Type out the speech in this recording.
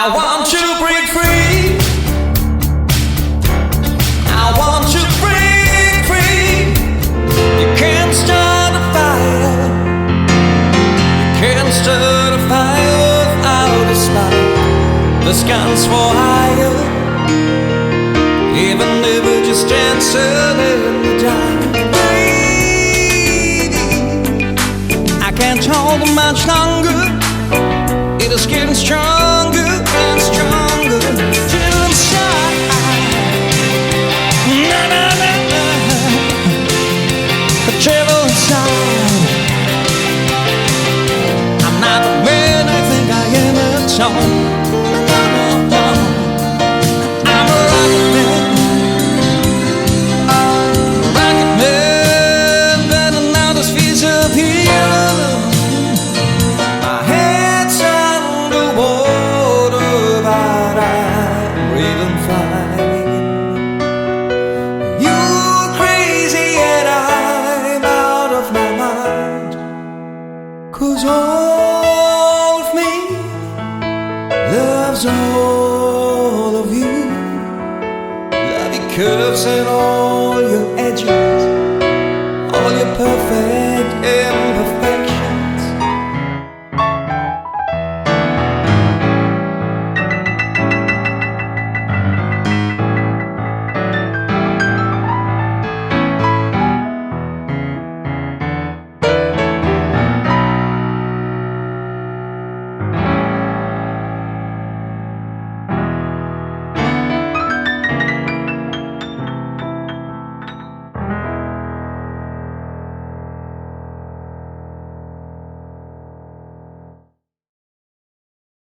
I want you to break free. I want you to break free. You can't start a fire. You can't start a fire without a spark. The skies for higher, even if we're just dancing in the dark. Baby, I can't hold it much longer. It is getting stronger and stronger till inside. Na na na na, the trouble inside. I'm not the man I think I am at all. Cause all of me loves all of you. Love your curves and all your edges, all your perfect edges.